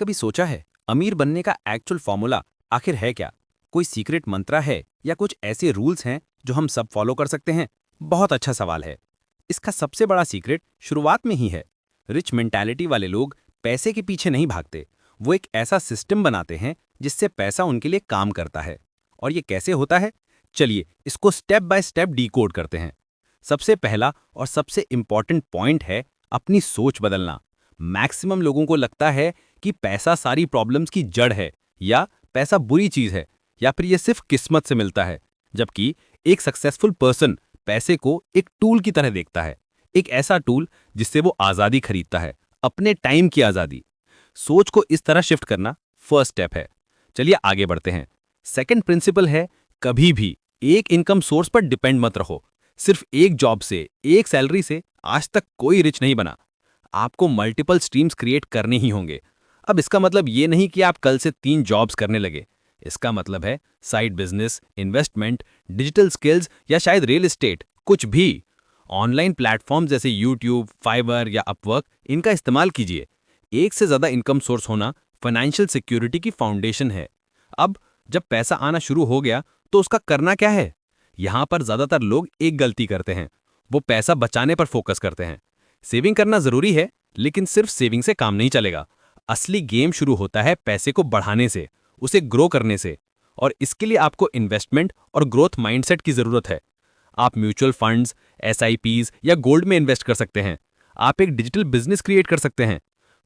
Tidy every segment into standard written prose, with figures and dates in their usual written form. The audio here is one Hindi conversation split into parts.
कभी सोचा है अमीर बनने का एक्चुअल फॉर्मूला आखिर है क्या? कोई सीक्रेट मंत्रा है या कुछ ऐसे रूल्स हैं जो हम सब फॉलो कर सकते हैं? बहुत अच्छा सवाल है। इसका सबसे बड़ा सीक्रेट शुरुआत में ही है। रिच मेंटालिटी वाले लोग पैसे के पीछे नहीं भागते। वो एक ऐसा सिस्टम बनाते हैं जिससे पैसा उनके लिए काम करता है। और ये कैसे होता है? चलिए इसको स्टेप बाय स्टेप डीकोड करते हैं। सबसे पहला और सबसे इंपॉर्टेंट पॉइंट है अपनी सोच बदलना। मैक्सिमम लोगों को लगता है कि पैसा सारी प्रॉब्लम्स की जड़ है, या पैसा बुरी चीज है, या फिर ये सिर्फ किस्मत से मिलता है। जबकि एक सक्सेसफुल पर्सन पैसे को एक टूल की तरह देखता है। एक ऐसा टूल जिससे वो आजादी खरीदता है, अपने टाइम की आजादी। सोच को इस तरह शिफ्ट करना फर्स्ट स्टेप है। चलिए आगे बढ़ते हैं। सेकंड प्रिंसिपल है, कभी भी एक इनकम सोर्स पर डिपेंड मत रहो। सिर्फ एक जॉब से, एक सैलरी से आज तक कोई रिच नहीं बना। आपको मल्टीपल स्ट्रीम्स क्रिएट करने ही होंगे। अब इसका मतलब ये नहीं कि आप कल से 3 जॉब्स करने लगे। इसका मतलब है side business, investment, digital skills या शायद रियल एस्टेट, कुछ भी। ऑनलाइन प्लेटफॉर्म जैसे यूट्यूब, फाइवर या अपवर्क, इनका इस्तेमाल कीजिए। एक से ज्यादा इनकम सोर्स होना फाइनेंशियल सिक्योरिटी की फाउंडेशन है। अब जब पैसा आना शुरू हो गया तो उसका करना क्या है? यहां पर ज्यादातर लोग एक गलती करते हैं, वो पैसा बचाने पर फोकस करते हैं। सेविंग करना जरूरी है, लेकिन सिर्फ सेविंग से काम नहीं चलेगा। असली गेम शुरू होता है पैसे को बढ़ाने से, उसे ग्रो करने से। और इसके लिए आपको इन्वेस्टमेंट और ग्रोथ माइंडसेट की जरूरत है। आप म्यूचुअल फंड्स, एसआईपीज या गोल्ड में इन्वेस्ट कर सकते हैं। आप एक डिजिटल बिजनेस क्रिएट कर सकते हैं।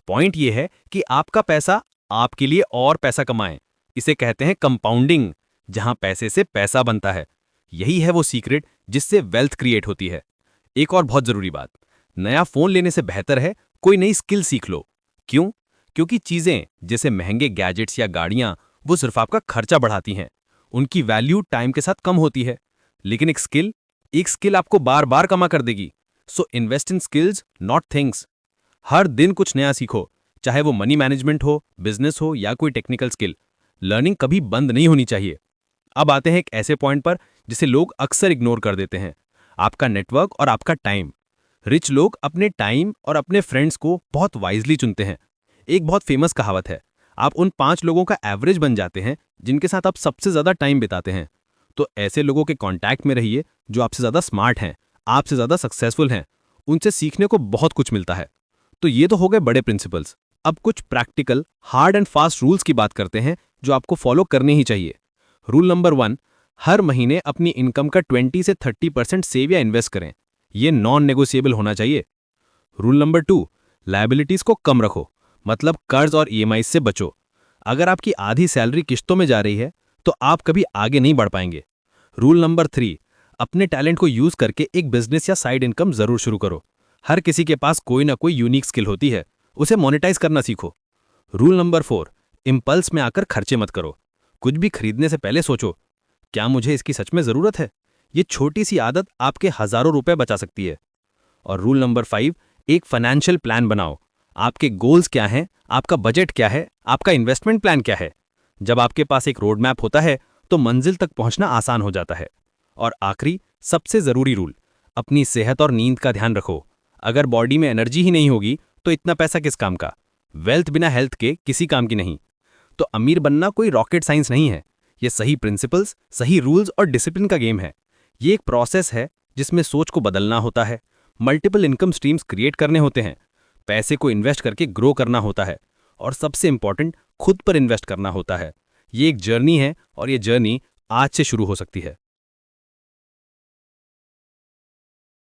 पॉइंट यह है कि आपका पैसा आपके लिए और पैसा कमाए। इसे कहते हैं कंपाउंडिंग, जहां पैसे से पैसा बनता है। यही है वो सीक्रेट जिससे वेल्थ क्रिएट होती है। एक और बहुत जरूरी बात, नया फोन लेने से बेहतर है कोई नई स्किल सीख लो। क्यों? क्योंकि चीजें जैसे महंगे गैजेट्स या गाड़ियां, वो सिर्फ आपका खर्चा बढ़ाती हैं। उनकी वैल्यू टाइम के साथ कम होती है। लेकिन एक स्किल आपको बार बार कमा कर देगी। So invest in skills, not things. हर दिन कुछ नया सीखो, चाहे वो मनी मैनेजमेंट हो, बिजनेस हो या कोई टेक्निकल स्किल। लर्निंग कभी बंद नहीं होनी चाहिए। अब आते हैं एक ऐसे पॉइंट पर जिसे लोग अक्सर इग्नोर कर देते हैं, आपका नेटवर्क और आपका टाइम। रिच लोग अपने टाइम और अपने फ्रेंड्स को बहुत वाइजली चुनते हैं। एक बहुत फेमस कहावत है, आप उन 5 लोगों का एवरेज बन जाते हैं जिनके साथ आप सबसे ज्यादा टाइम बिताते हैं। तो ऐसे लोगों के कांटेक्ट में रहिए जो आपसे ज्यादा स्मार्ट हैं, आपसे ज्यादा सक्सेसफुल हैं। उनसे सीखने को बहुत कुछ मिलता है। तो ये तो हो गए बड़े प्रिंसिपल्स। अब कुछ practical, hard and fast rules की बात करते हैं जो आपको फॉलो करने ही चाहिए। रूल नंबर 1, हर महीने अपनी इनकम का 20 से 30% सेव या इन्वेस्ट करें। ये नॉन नेगोशिएबल होना चाहिए। रूल नंबर 2, लायबिलिटीज को कम रखो, मतलब कर्ज और ईएमआई से बचो। अगर आपकी आधी सैलरी किश्तों में जा रही है तो आप कभी आगे नहीं बढ़ पाएंगे। रूल नंबर 3, अपने टैलेंट को यूज करके एक बिजनेस या साइड इनकम जरूर शुरू करो। हर किसी के पास कोई ना कोई यूनिक स्किल होती है, उसे मोनेटाइज करना सीखो। रूल नंबर 4, इंपल्स में आकर खर्चे मत करो। कुछ भी खरीदने से पहले सोचो, क्या मुझे इसकी सच में जरूरत है? ये छोटी सी आदत आपके हजारों रुपए बचा सकती है। और रूल नंबर 5, एक फाइनेंशियल प्लान बनाओ। आपके गोल्स क्या हैं, आपका बजट क्या है, आपका इन्वेस्टमेंट प्लान क्या है। जब आपके पास एक रोड मैप होता है तो मंजिल तक पहुंचना आसान हो जाता है। और आखिरी, सबसे जरूरी रूल, अपनी सेहत और नींद का ध्यान रखो। अगर बॉडी में एनर्जी ही नहीं होगी तो इतना पैसा किस काम का? वेल्थ बिना हेल्थ के किसी काम की नहीं। तो अमीर बनना कोई रॉकेट साइंस नहीं है। ये सही प्रिंसिपल्स, सही रूल्स और डिसिप्लिन का गेम है। ये एक प्रोसेस है जिसमें सोच को बदलना होता है, मल्टीपल इनकम स्ट्रीम्स क्रिएट करने होते हैं, पैसे को इन्वेस्ट करके ग्रो करना होता है, और सबसे इंपॉर्टेंट, खुद पर इन्वेस्ट करना होता है। ये एक जर्नी है और ये जर्नी आज से शुरू हो सकती है।